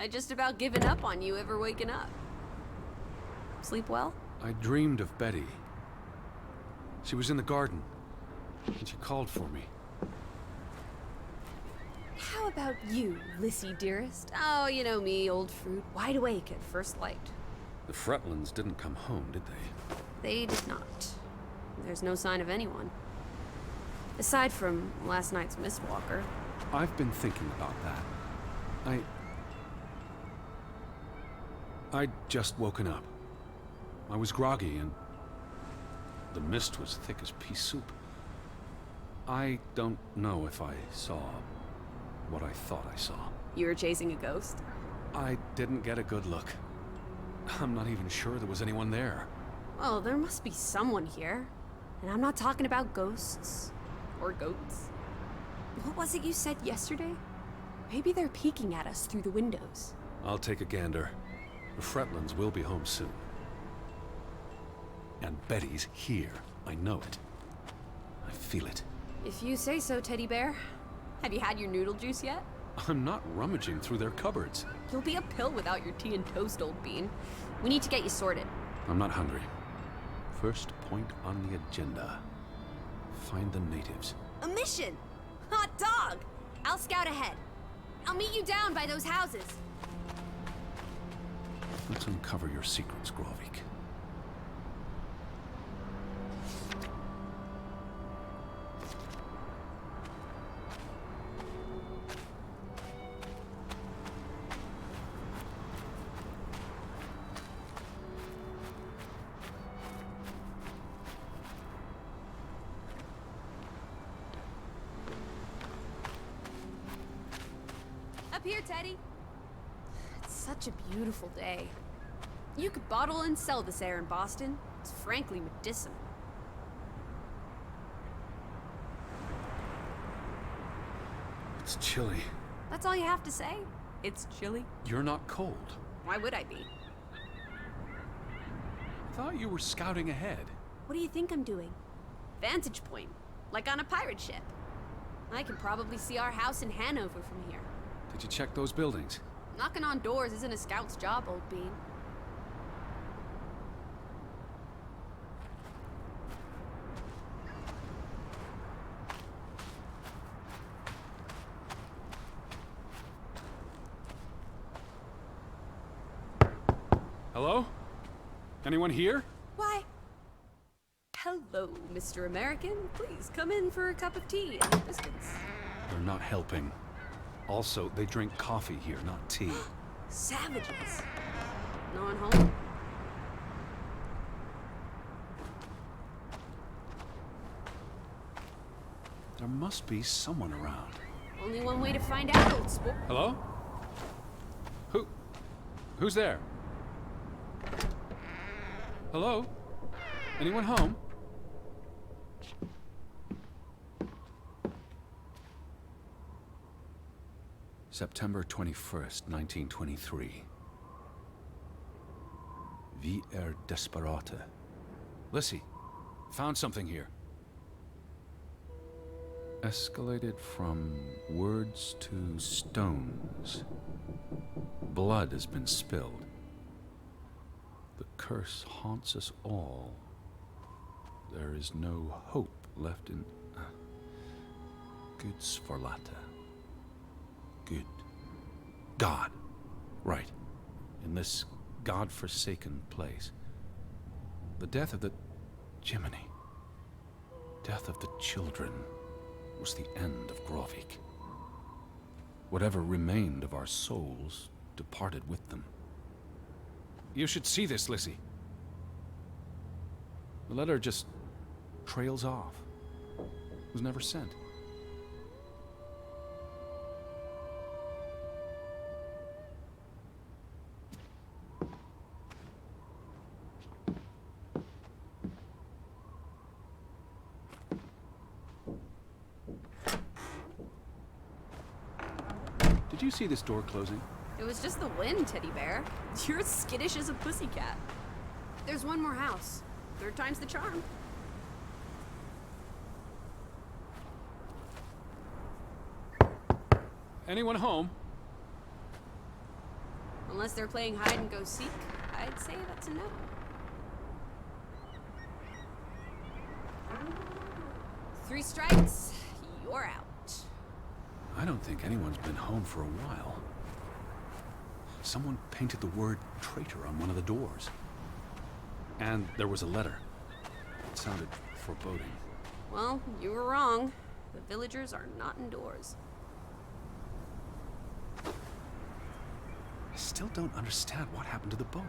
I just about given up on you ever waking up. Sleep well? I dreamed of Betty. She was in the garden, and she called for me. How about you, Lissy dearest? Oh, you know me, old fruit, wide awake at first light. The Fretlands didn't come home, did they? They did not. There's no sign of anyone. Aside from last night's Mistwalker. I've been thinking about that. I'd just woken up. I was groggy and the mist was thick as pea soup. I don't know if I saw what I thought I saw. You were chasing a ghost? I didn't get a good look. I'm not even sure there was anyone there. Well, there must be someone here. And I'm not talking about ghosts. Or goats. What was it you said yesterday? Maybe they're peeking at us through the windows. I'll take a gander. The Fretlands will be home soon. And Betty's here. I know it. I feel it. If you say so, teddy bear. Have you had your noodle juice yet? I'm not rummaging through their cupboards. You'll be a pill without your tea and toast, old bean. We need to get you sorted. I'm not hungry. First point on the agenda. Find the natives. A mission! Hot dog! I'll scout ahead. I'll meet you down by those houses. Let's uncover your secrets, Grovik. Up here, Teddy. It's such a beautiful day. You could bottle and sell this air in Boston. It's frankly medicinal. It's chilly. That's all you have to say? It's chilly? You're not cold. Why would I be? I thought you were scouting ahead. What do you think I'm doing? Vantage point, like on a pirate ship. I can probably see our house in Hanover from here. Did you check those buildings? Knocking on doors isn't a scout's job, old bean. Hello? Anyone here? Why? Hello, Mr. American. Please come in for a cup of tea and biscuits. They're not helping. Also, they drink coffee here, not tea. Savages. No one home? There must be someone around. Only one way to find out, old sport. Hello? Who's there? Hello? Anyone home? September 21st, 1923. Wie desperate. Lissy, found something here. Escalated from words to stones. Blood has been spilled. The curse haunts us all. There is no hope left in... Good Sforlata. Good. God. Right. In this God-forsaken place. The death of the... Jiminy. Death of the children was the end of Grovik. Whatever remained of our souls departed with them. You should see this, Lissy. The letter just trails off. It was never sent. Did you see this door closing? It was just the wind, teddy bear. You're as skittish as a pussycat. There's one more house. Third time's the charm. Anyone home? Unless they're playing hide and go seek, I'd say that's a no. Three strikes, you're out. I don't think anyone's been home for a while. Someone painted the word traitor on one of the doors. And there was a letter. It sounded foreboding. Well, you were wrong. The villagers are not indoors. I still don't understand what happened to the boat.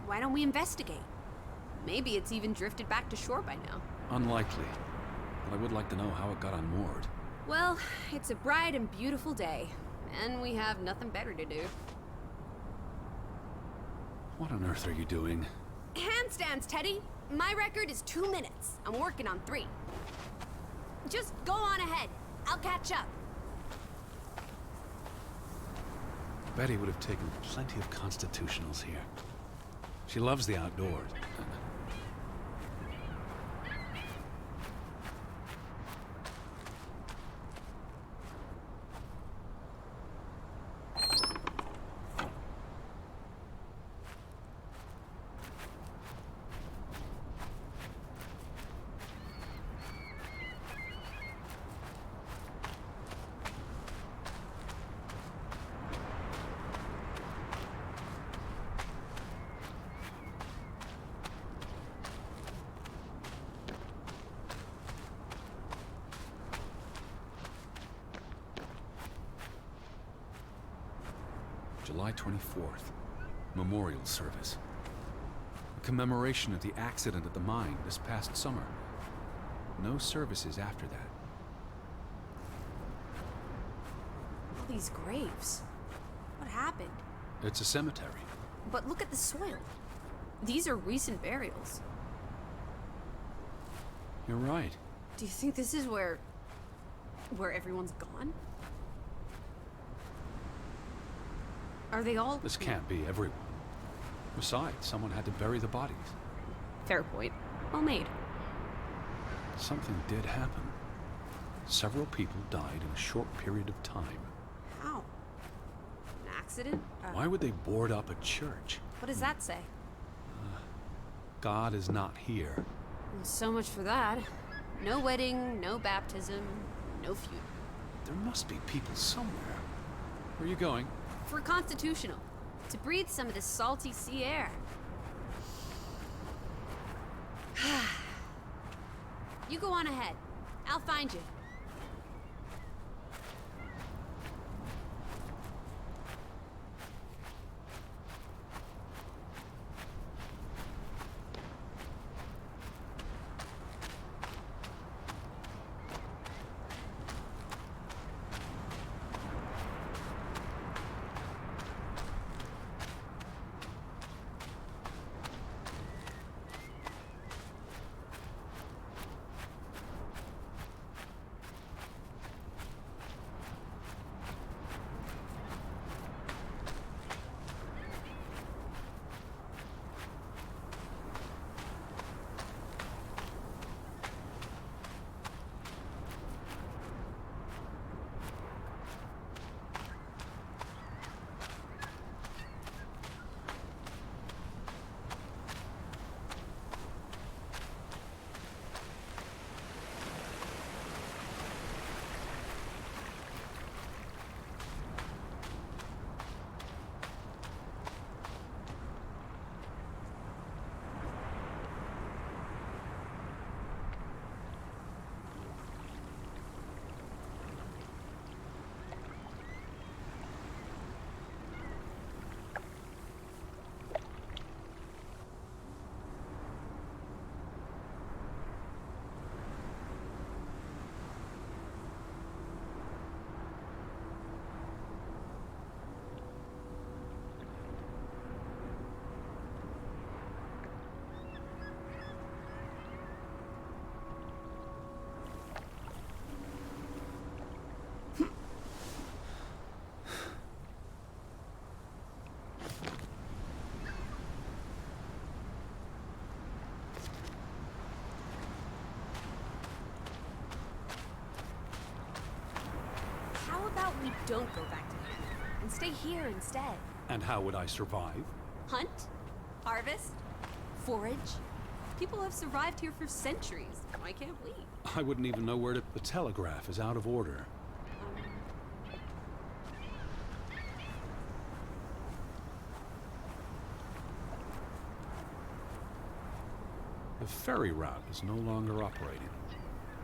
Why don't we investigate? Maybe it's even drifted back to shore by now. Unlikely. But I would like to know how it got unmoored. Well, it's a bright and beautiful day, and we have nothing better to do. What on earth are you doing? Handstands, Teddy! My record is 2 minutes. I'm working on 3. Just go on ahead. I'll catch up. Betty would have taken plenty of constitutionals here. She loves the outdoors. July 24th, memorial service. A commemoration of the accident at the mine this past summer. No services after that. All these graves. What happened? It's a cemetery. But look at the soil. These are recent burials. You're right. Do you think this is where everyone's gone? Are they all... This can't be everyone. Besides, someone had to bury the bodies. Fair point. Well made. Something did happen. Several people died in a short period of time. How? An accident? Why would they board up a church? What does that say? God is not here. Well, so much for that. No wedding, no baptism, no funeral. There must be people somewhere. Where are you going? For constitutional. To breathe some of this salty sea air. You go on ahead. I'll find you. How about we don't go back to Hannah and stay here instead? And how would I survive? Hunt? Harvest? Forage? People have survived here for centuries. Why can't we? I wouldn't even know where to... The telegraph is out of order. The ferry route is no longer operating.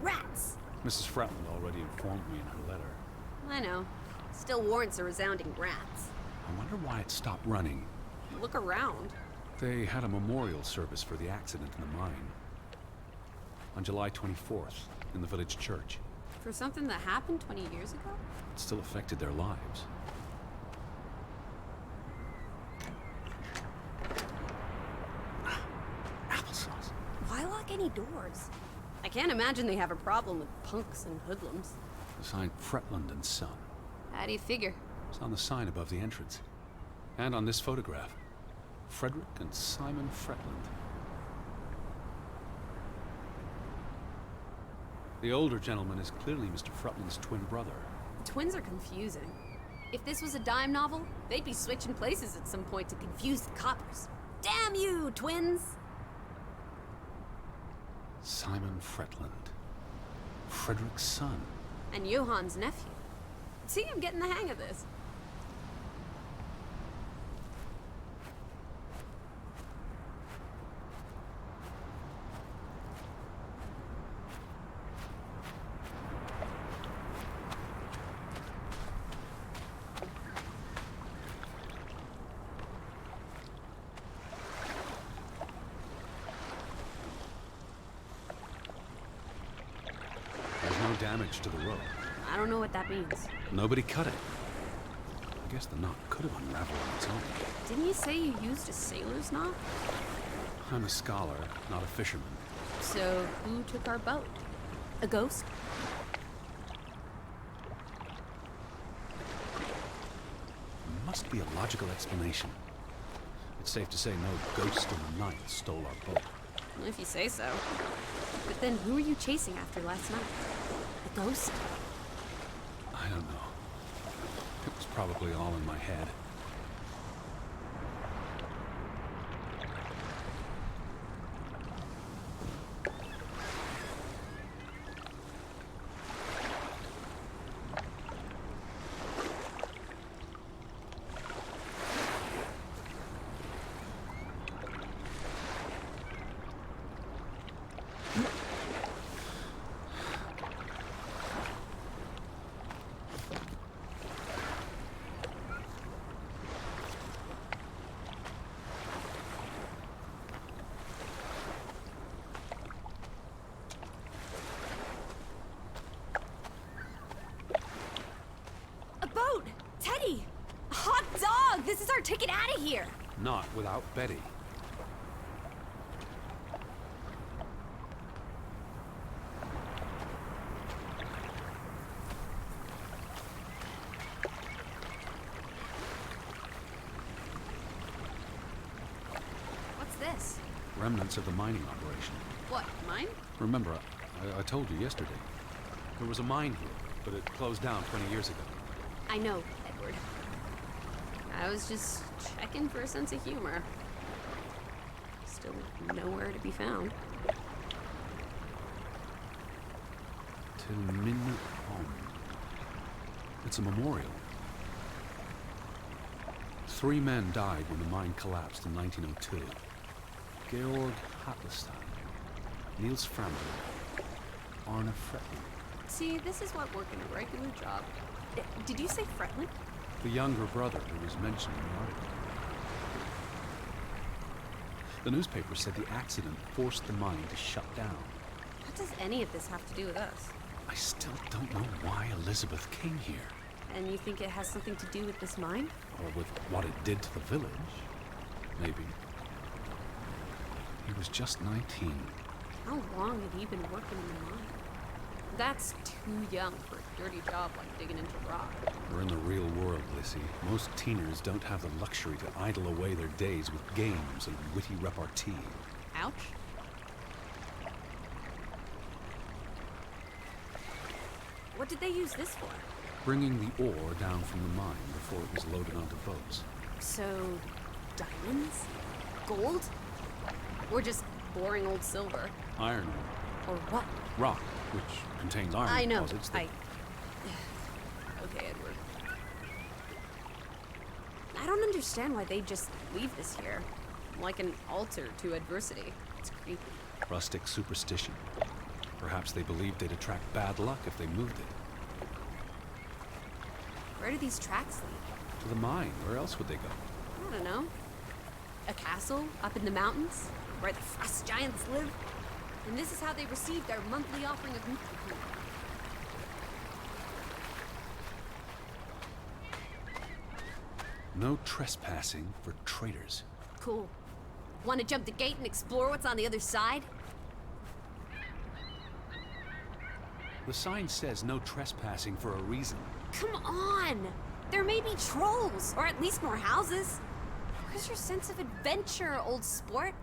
Rats! Mrs. Fretland already informed me in her letter. I know. Still warrants a resounding rats. I wonder why it stopped running. Look around. They had a memorial service for the accident in the mine. On July 24th, in the village church. For something that happened 20 years ago? It still affected their lives. Applesauce. Why lock any doors? I can't imagine they have a problem with punks and hoodlums. The sign Fretland and Son. How do you figure? It's on the sign above the entrance. And on this photograph. Frederick and Simon Fretland. The older gentleman is clearly Mr. Fretland's twin brother. Twins are confusing. If this was a dime novel, they'd be switching places at some point to confuse the coppers. Damn you, twins! Simon Fretland. Frederick's son. And Johann's nephew. See, I'm getting the hang of this. There's no damage to the rope. I don't know what that means. Nobody cut it. I guess the knot could have unraveled on its own. Didn't you say you used a sailor's knot? I'm a scholar, not a fisherman. So, who took our boat? A ghost? There must be a logical explanation. It's safe to say no ghost in the night stole our boat. Well, if you say so. But then who were you chasing after last night? A ghost? I don't know. It was probably all in my head. Teddy! Hot dog! This is our ticket out of here! Not without Betty. What's this? Remnants of the mining operation. What, mine? Remember, I told you yesterday. There was a mine here, but it closed down 20 years ago. I know, Edward. I was just checking for a sense of humor. Still nowhere to be found. Till Min Home. It's a memorial. 3 men died when the mine collapsed in 1902. Georg Hatlestein, Niels Framberg, Arne Fretland. See, this is what working a regular job. Did you say Fretland? The younger brother who was mentioned in the article. The newspaper said the accident forced the mine to shut down. What does any of this have to do with us? I still don't know why Elizabeth came here. And you think it has something to do with this mine? Or with what it did to the village. Maybe. He was just 19. How long had he been working in the mine? That's too young for a dirty job like digging into rock. We're in the real world, Lissy. Most teeners don't have the luxury to idle away their days with games and witty repartee. Ouch. What did they use this for? Bringing the ore down from the mine before it was loaded onto boats. So, diamonds? Gold? Or just boring old silver? Iron Or what? rock, which contains iron I know. deposits that- Okay, Edward. I don't understand why they just leave this here. Like an altar to adversity. It's creepy. Rustic superstition. Perhaps they believed they'd attract bad luck if they moved it. Where do these tracks lead? To the mine. Where else would they go? I don't know. A castle up in the mountains where the frost giants live? And this is how they received their monthly offering of meat. No trespassing for traitors. Cool. Want to jump the gate and explore what's on the other side? The sign says no trespassing for a reason. Come on! There may be trolls, or at least more houses. Where's your sense of adventure, old sport?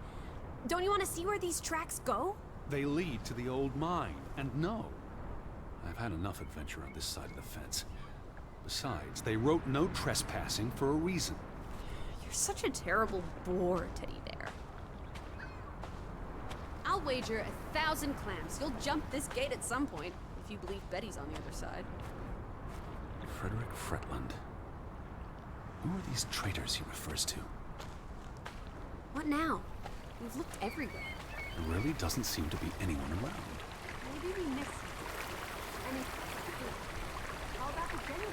Don't you want to see where these tracks go? They lead to the old mine, and no. I've had enough adventure on this side of the fence. Besides, they wrote no trespassing for a reason. You're such a terrible bore, Teddy Bear. I'll wager 1,000 clams you'll jump this gate at some point, if you believe Betty's on the other side. Frederick Fretland. Who are these traitors he refers to? What now? We've looked everywhere. There really doesn't seem to be anyone around. Maybe we missed it. I mean, all about the general.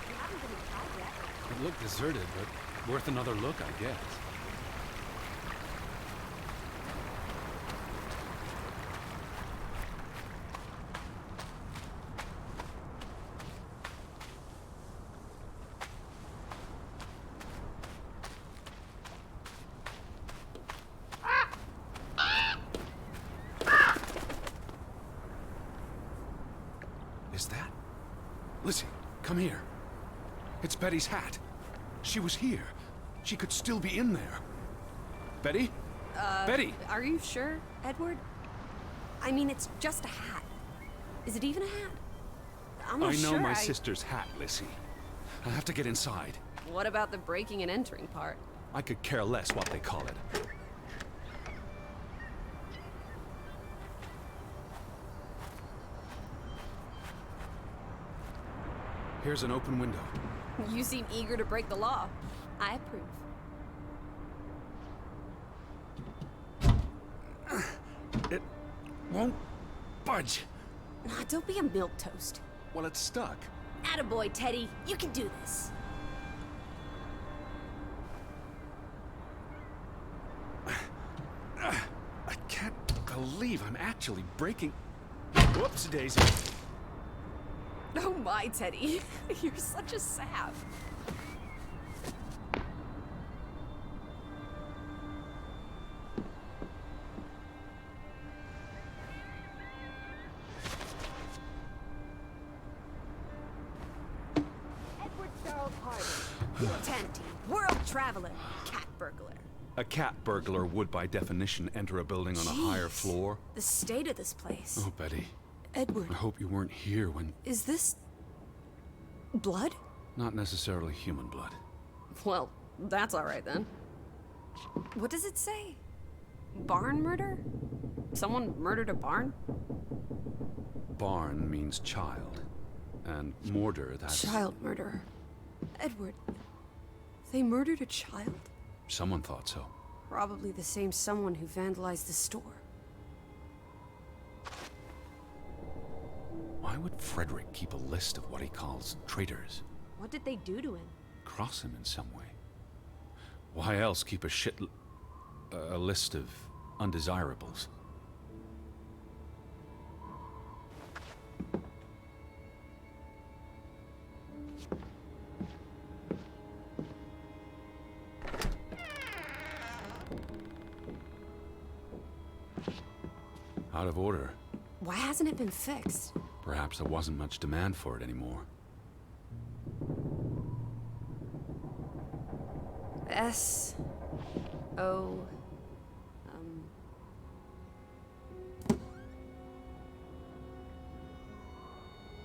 We haven't been inside yet. It looked deserted, but worth another look, I guess. Is that? Lizzie, come here. It's Betty's hat. She was here. She could still be in there. Betty? Betty! Are you sure, Edward? I mean, it's just a hat. Is it even a hat? I'm not I know sure. my sister's hat, Lizzie. I have to get inside. What about the breaking and entering part? I could care less what they call it. Here's an open window. You seem eager to break the law. I approve. It won't budge. Nah, don't be a milquetoast. Well, it's stuck. Attaboy, Teddy. You can do this. I can't believe I'm actually breaking... Whoops, Daisy. Oh my, Teddy. You're such a sap. Edward Charles Harding. Tenty. World traveler. Cat burglar. A cat burglar would, by definition, enter a building on a higher Jeez. floor. The state of this place. Oh, Betty. Edward. I hope you weren't here when... Is this... blood? Not necessarily human blood. Well, that's all right then. What does it say? Barn murder? Someone murdered a barn? Barn means child. And mortar, that's... Child murder. Edward, they murdered a child? Someone thought so. Probably the same someone who vandalized the store. Why would Frederick keep a list of what he calls traitors? What did they do to him? Cross him in some way. Why else keep a list of undesirables? Out of order. Why hasn't it been fixed? Perhaps there wasn't much demand for it anymore. S-O...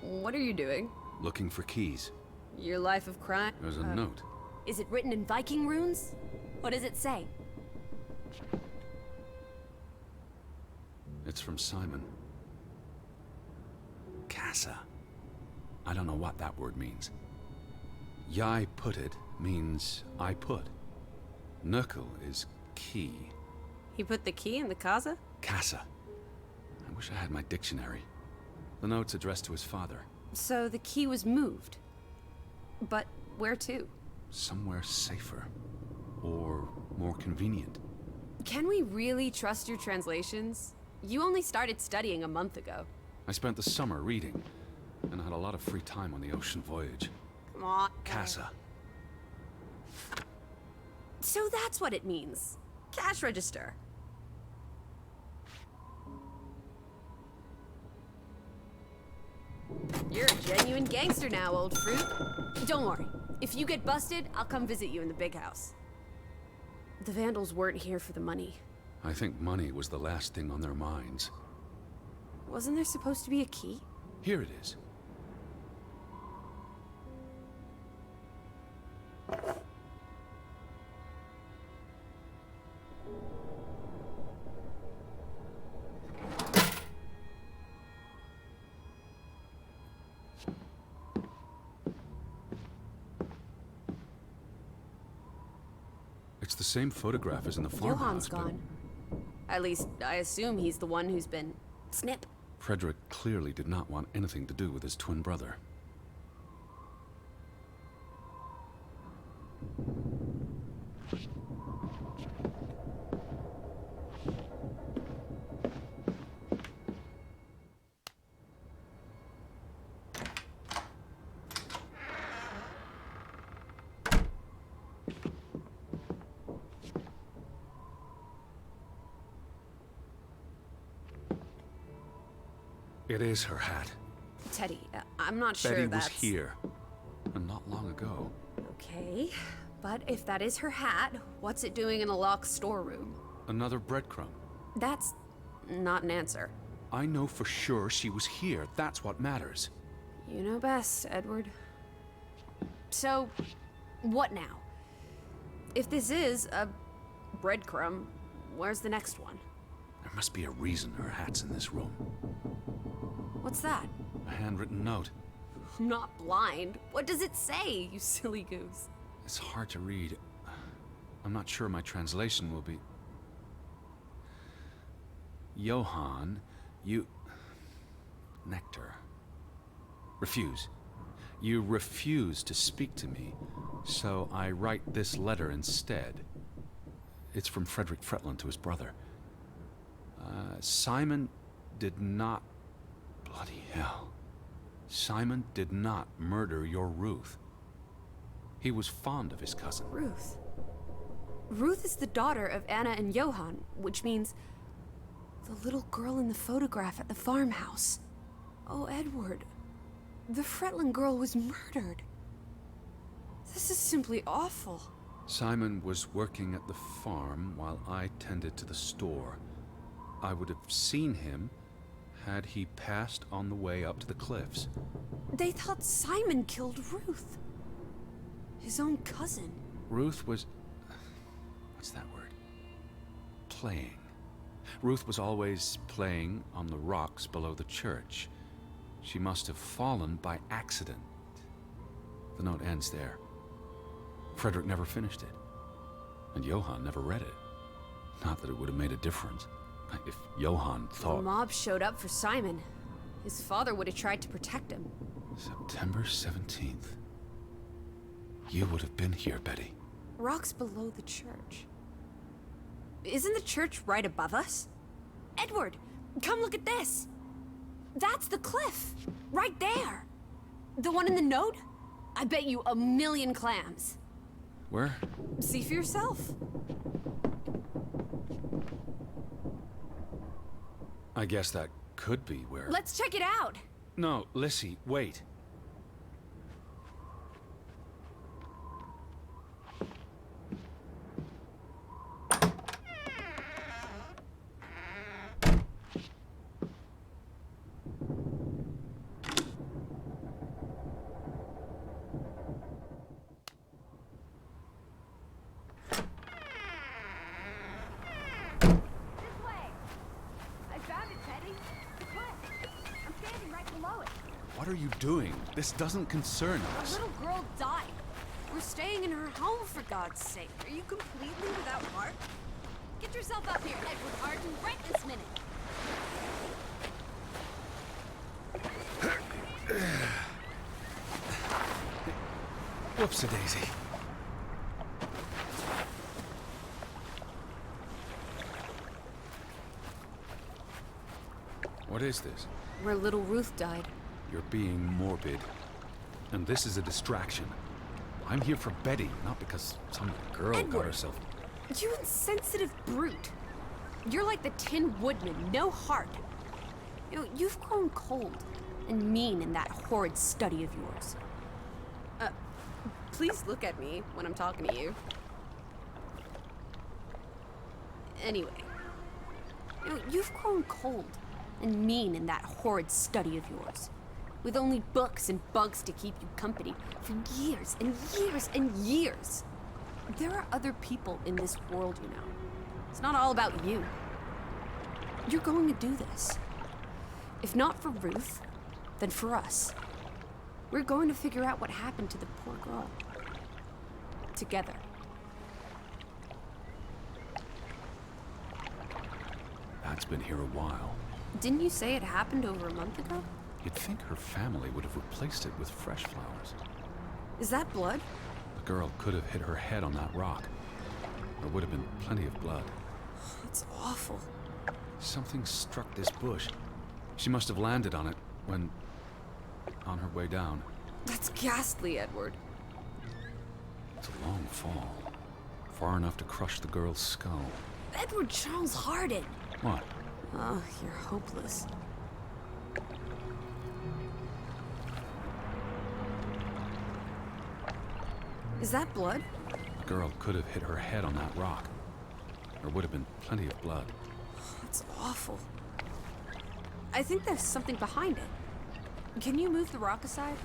What are you doing? Looking for keys. Your life of crime? There's a note. Is it written in Viking runes? What does it say? It's from Simon. Casa. I don't know what that word means. Yai put it means I put. Nurkel is key. He put the key in the casa? Casa. I wish I had my dictionary. The note's addressed to his father. So the key was moved. But where to? Somewhere safer. Or more convenient. Can we really trust your translations? You only started studying a month ago. I spent the summer reading, and I had a lot of free time on the ocean voyage. Come on. Casa. So that's what it means. Cash register. You're a genuine gangster now, old fruit. Don't worry. If you get busted, I'll come visit you in the big house. The Vandals weren't here for the money. I think money was the last thing on their minds. Wasn't there supposed to be a key? Here it is. It's the same photograph as in the farmhouse. Johann's gone. At least, I assume he's the one who's been... snip. Frederick clearly did not want anything to do with his twin brother. It is her hat. Teddy, I'm not sure Betty that's... was here, and not long ago. Okay, but if that is her hat, what's it doing in a locked storeroom? Another breadcrumb. That's not an answer. I know for sure she was here. That's what matters. You know best, Edward. So, what now? If this is a breadcrumb, where's the next one? There must be a reason her hat's in this room. What's that? A handwritten note. I'm not blind. What does it say, you silly goose? It's hard to read. I'm not sure my translation will be... Johann, you... Nectar. Refuse. You refuse to speak to me, so I write this letter instead. It's from Frederick Fretland to his brother. Simon did not... Bloody hell. Simon did not murder your Ruth. He was fond of his cousin. Ruth. Ruth is the daughter of Anna and Johann, which means the little girl in the photograph at the farmhouse. Oh, Edward. The Fretland girl was murdered. This is simply awful. Simon was working at the farm while I tended to the store. I would have seen him had he passed on the way up to the cliffs. They thought Simon killed Ruth. His own cousin. Ruth was... what's that word? Playing. Ruth was always playing on the rocks below the church. She must have fallen by accident. The note ends there. Frederick never finished it. And Johann never read it. Not that it would have made a difference. If Johann thought... The mob showed up for Simon. His father would have tried to protect him. September 17th. You would have been here, Betty. Rocks below the church. Isn't the church right above us? Edward, come look at this. That's the cliff. Right there. The one in the note? I bet you 1,000,000 clams. Where? See for yourself. I guess that could be where... Let's check it out. No, Lissy, wait. What are you doing? This doesn't concern A us. little girl died. We're staying in her home, for God's sake. Are you completely without heart? Get yourself up here, Edward Arden, right this minute. Whoops-a-daisy. What is this? Where little Ruth died. You're being morbid. And this is a distraction. I'm here for Betty, not because some girl got Edward. herself... You insensitive brute. You're like the Tin Woodman, no heart. You know, you've grown cold and mean in that horrid study of yours. Please look at me when I'm talking to you. Anyway, you know, you've grown cold and mean in that horrid study of yours, with only books and bugs to keep you company for years and years and years. There are other people in this world, you know. It's not all about you. You're going to do this. If not for Ruth, then for us. We're going to figure out what happened to the poor girl. Together. That's been here a while. Didn't you say it happened over a month ago? You'd think her family would have replaced it with fresh flowers. Is that blood? The girl could have hit her head on that rock. There would have been plenty of blood. That's awful. Something struck this bush. She must have landed on it when... on her way down. That's ghastly, Edward. It's a long fall. Far enough to crush the girl's skull. Edward Charles Hardin! What? Oh, you're hopeless. Is that blood? The girl could have hit her head on that rock. There would have been plenty of blood. That's awful. I think there's something behind it. Can you move the rock aside?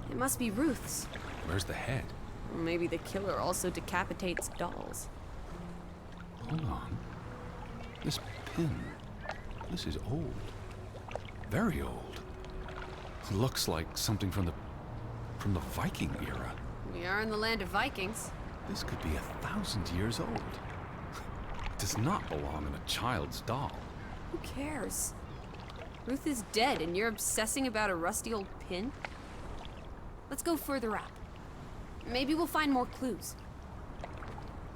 It must be Ruth's. Where's the head? Maybe the killer also decapitates dolls. Hold on. This pin. This is old. Very old. Looks like something from the Viking era. We are in the land of Vikings. This could be 1,000 years old. It does not belong in a child's doll. Who cares? Ruth is dead and you're obsessing about a rusty old pin? Let's go further up. Maybe we'll find more clues.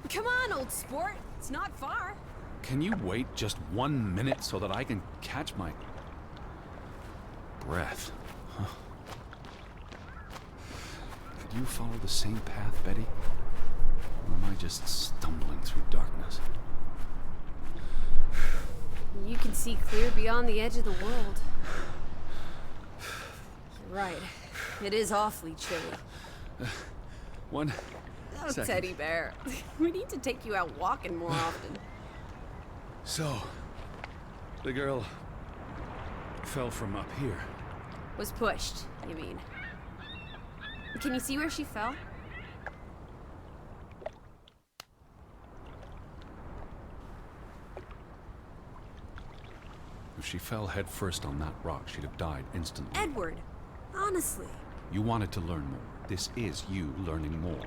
Come on, old sport. It's not far. Can you wait just 1 minute so that I can catch my breath? Huh. Did you follow the same path, Betty? Or am I just stumbling through darkness? You can see clear beyond the edge of the world. You're right. It is awfully chilly. One Oh, second. teddy bear. We need to take you out walking more often. So, the girl fell from up here. Was pushed, you mean? Can you see where she fell? If she fell headfirst on that rock, she'd have died instantly. Edward, honestly. You wanted to learn more. This is you learning more.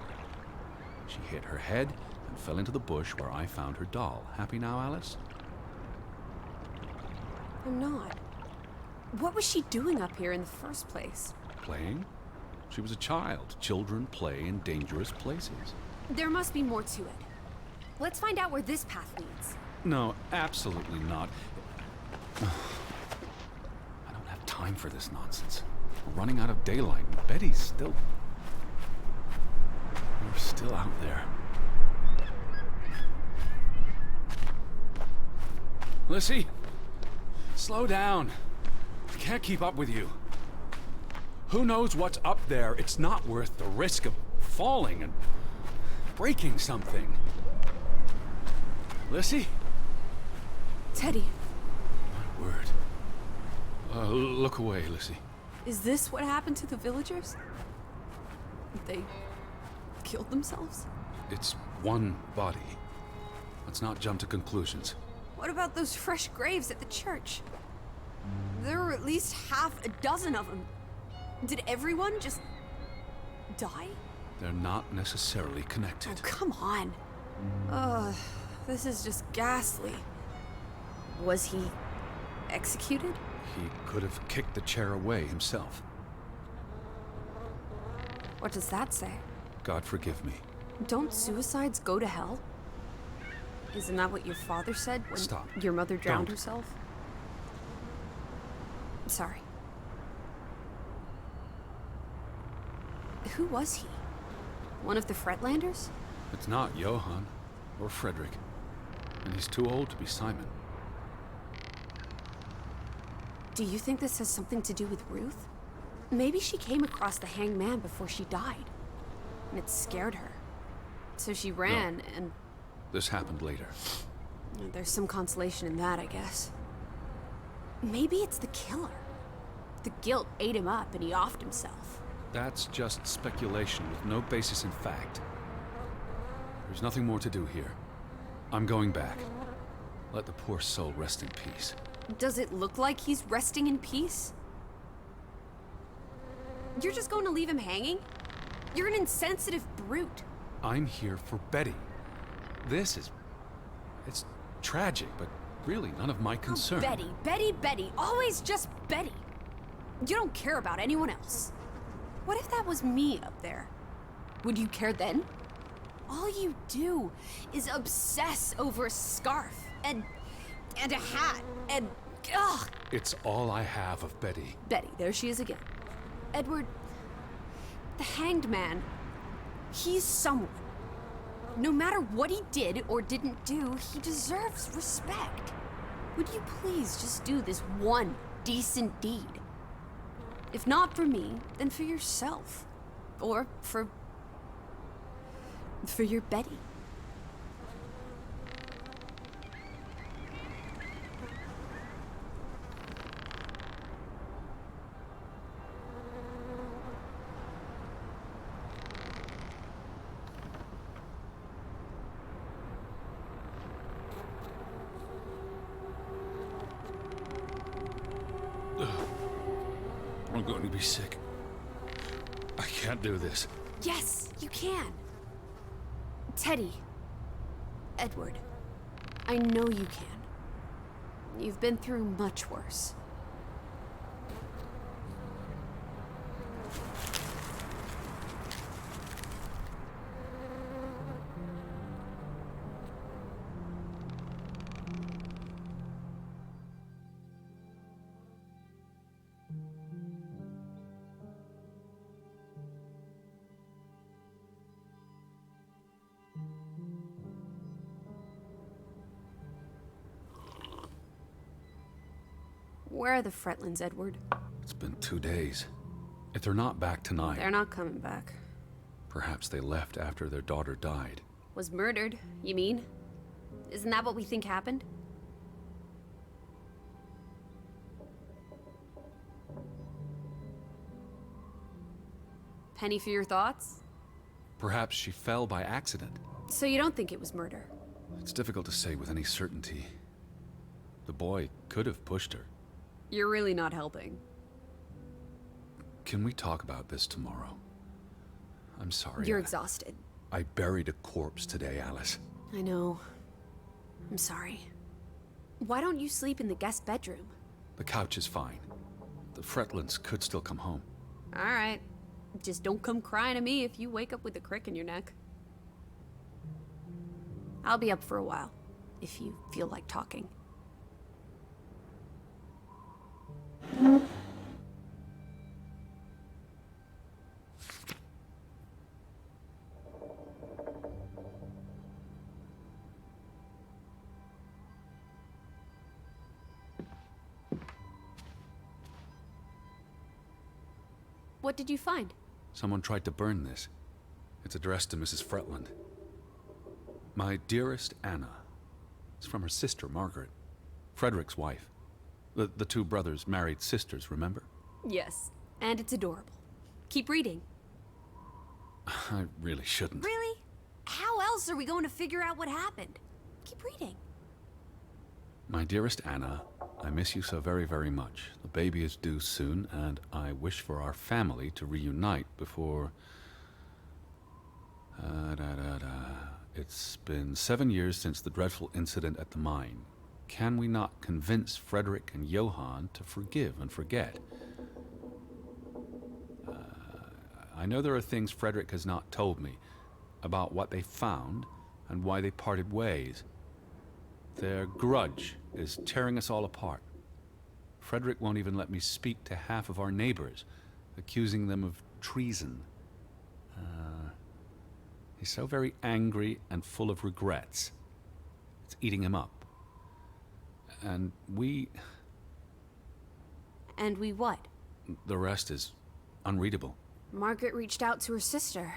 She hit her head and fell into the bush where I found her doll. Happy now, Alice? I'm not. What was she doing up here in the first place? Playing? She was a child. Children play in dangerous places. There must be more to it. Let's find out where this path leads. No, absolutely not. I don't have time for this nonsense. We're running out of daylight, and Betty's still... We're still out there. Lissy! Slow down. I can't keep up with you. Who knows what's up there? It's not worth the risk of falling and breaking something. Lissy? Teddy. My word. Look away, Lissy. Is this what happened to the villagers? They killed themselves? It's one body. Let's not jump to conclusions. What about those fresh graves at the church? There were at least half a dozen of them. Did everyone just die? They're not necessarily Oh, connected. come on. Ugh, this is just ghastly. Was he executed? He could have kicked the chair away himself. What does that say? God forgive me. Don't suicides go to hell? Isn't that what your father said when Stop. your mother drowned Don't. herself? Sorry. Who was he? One of the Fretlanders? It's not Johann or Frederick. And he's too old to be Simon. Do you think this has something to do with Ruth? Maybe she came across the hanged man before she died, and it scared her. So she ran, and This happened later. there's some consolation in that, I guess. Maybe it's the killer. The guilt ate him up, and he offed himself. That's just speculation with no basis in fact. There's nothing more to do here. I'm going back. Let the poor soul rest in peace. Does it look like he's resting in peace? You're just going to leave him hanging? You're an insensitive brute. I'm here for Betty. It's tragic, but really none of my concern. Oh, Betty, always just Betty. You don't care about anyone else. What if that was me up there? Would you care then? All you do is obsess over a scarf and a hat and ugh. It's all I have of Betty. Betty, there she is again. Edward, the hanged man, he's someone. No matter what he did or didn't do, he deserves respect. Would you please just do this one decent deed? If not for me, then for yourself. Or for your Betty. I'm going to be sick. I can't do this. Yes, you can. Teddy. Edward. I know you can. You've been through much worse. Where are the Fretlands, Edward? It's been 2 days. If they're not back tonight, They're not coming back. perhaps they left after their daughter died. Was murdered, you mean? Isn't that what we think happened? Penny for your thoughts? Perhaps she fell by accident. So you don't think it was murder? It's difficult to say with any certainty. The boy could have pushed her. You're really not helping. Can we talk about this tomorrow? I'm sorry. You're exhausted. I buried a corpse today, Alice. I know. I'm sorry. Why don't you sleep in the guest bedroom? The couch is fine. The Fretlands could still come home. All right. Just don't come crying to me if you wake up with a crick in your neck. I'll be up for a while, if you feel like talking. What did you find? Someone tried to burn this. It's addressed to Mrs. Fretland. My dearest Anna. It's from her sister, Margaret. Frederick's wife. The two brothers married sisters, remember? Yes, and it's adorable. Keep reading. I really shouldn't. Really? How else are we going to figure out what happened? Keep reading. My dearest Anna, I miss you so very, very much. The baby is due soon, and I wish for our family to reunite before... It's been 7 years since the dreadful incident at the mine. Can we not convince Frederick and Johann to forgive and forget? I know there are things Frederick has not told me about what they found and why they parted ways. Their grudge is tearing us all apart. Frederick won't even let me speak to half of our neighbors, accusing them of treason. He's so very angry and full of regrets. It's eating him up. And we... And we what? The rest is unreadable. Margaret reached out to her sister,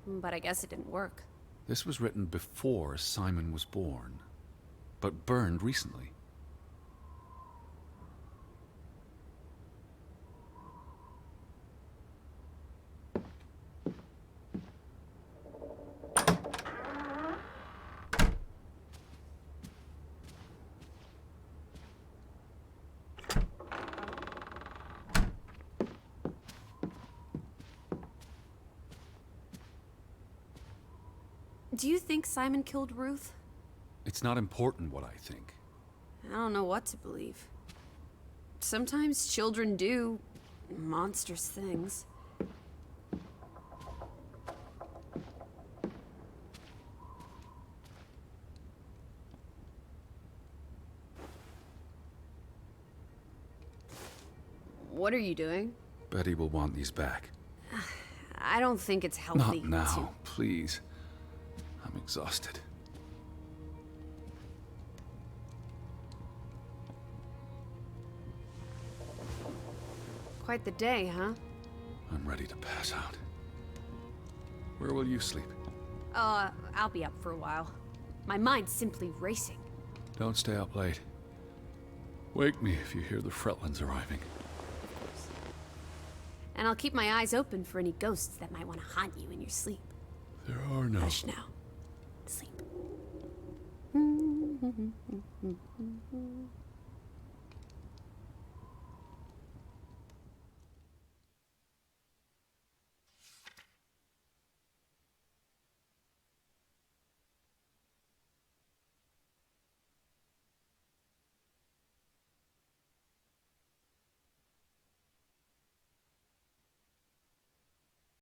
but I guess it didn't work. This was written before Simon was born, but burned recently. Do you think Simon killed Ruth? It's not important what I think. I don't know what to believe. Sometimes children do monstrous things. What are you doing? Betty will want these back. I don't think it's healthy. Not now, please. I'm exhausted. Quite the day, huh? I'm ready to pass out. Where will you sleep? I'll be up for a while. My mind's simply racing. Don't stay up late. Wake me if you hear the Fretlings arriving. Of course. And I'll keep my eyes open for any ghosts that might want to haunt you in your sleep. There are no... Hush now. Sleep.